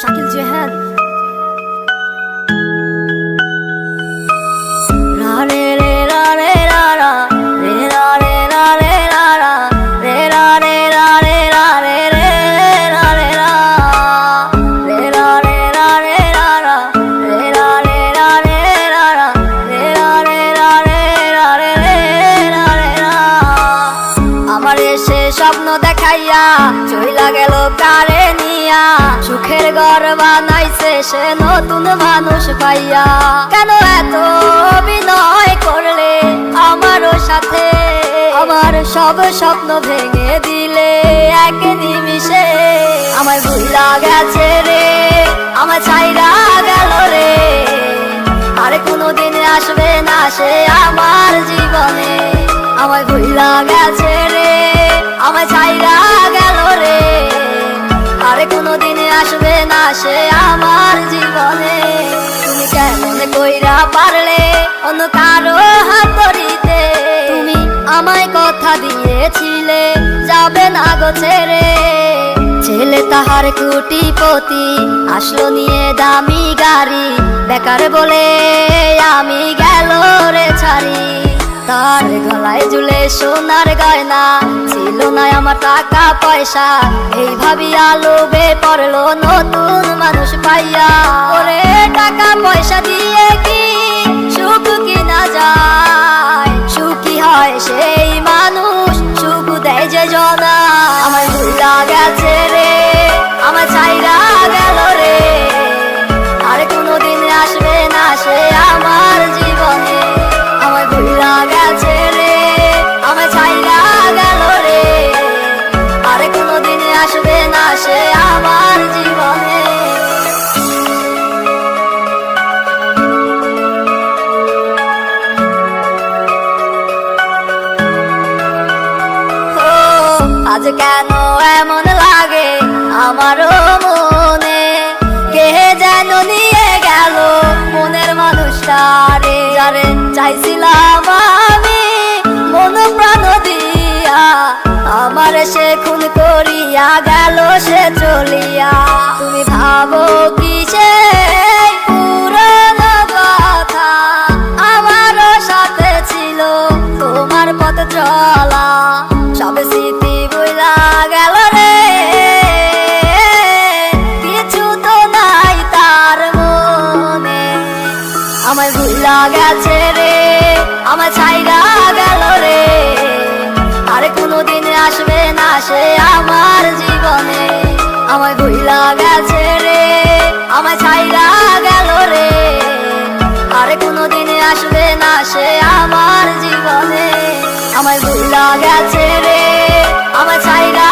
শাকিল জেহান রা রে রে রা রে রা রা রে রা রে রা রে রা রা রে রা রে রা রে রা রে রে রা রে রা রে রা রে রা রে রা রা রে রা রে রা রে রা রা রে রা রে রা রে রা রে রে রা রে রা। আমার এসে স্বপ্ন দেখাইয়া চইলা গেল কারে নিয়া, সুখের ঘর বানাইছে সে নতুন মানুষ পাইয়া। কেন এত অভিনয় করলে আমারও সাথে, আমার সব স্বপ্ন ভেঙে দিলে এক নিমিষে। আমার ভুলা গেছে রে, আমার ছাইরা গেল রে, আর কোনোদিন আসবে না সে আমার জীবনে। আমার ভুলা গেছে রে, আমার ছাইরা গেল রে, আরে কোনোদিন আসবে না সে আমার জীবনে। তুমি কেমন কইরা পারলে অন্য কারো হাত ধরিতে, তুমি আমায় কথা দিয়েছিলে যাবে না গো ছেড়ে। ছেলে তাহার কোটিপতি আসলো নিয়ে দামি গাড়ি, বেকার বলে আমি গেল রে ছাড়ি। তার গলায় ঝুলে সোনার গয়না, ছিল না আমার টাকা পয়সা, এই ভাবিয়া লোভে পড়লো নতুন মানুষ পাইয়া। ওরে টাকা পয়সা দিয়ে কি সুখ কিনা যায়, সুখী হয় সেই মানুষ সুখ দেয় যে জনা। আমার ভুলা গেছে রে, আমার ছাইরা গেল রে, আর কোনোদিন আসবে না সে আমার জীবনে। আমার ভুলা গেছে রে, আমার ছাইরা গেল রে, আর কোনোদিন আসবে না সে আমার জীবনে। ও আজ কেন এমন লাগে আমারও মনে, কে যেন নিয়ে গেল মনের মানুষটারে, যারে চাইছিলাম আমি মন প্রাণ দিয়া, আমার সে খুন করিয়া গেল সে চলিয়া। তুমি ভাবো কি সে পুরনো কথা, আমারও সাথে ছিল তোমার পথ চলা, সব স্মৃতি ভুলা গেল রে, কিছু তো নাই তার মনে। আমার ভুলা গেছে রে, আমার ছাইরা গেল রে, আর কোনোদিন আসবে না সে আমার জীবনে। আমার ভুলা গেছে রে, আমার ছাইরা গেল রে, আর কোনোদিন আসবে না সে আমার জীবনে। আমার ভুলা গেছে রে, আমার ছাইরা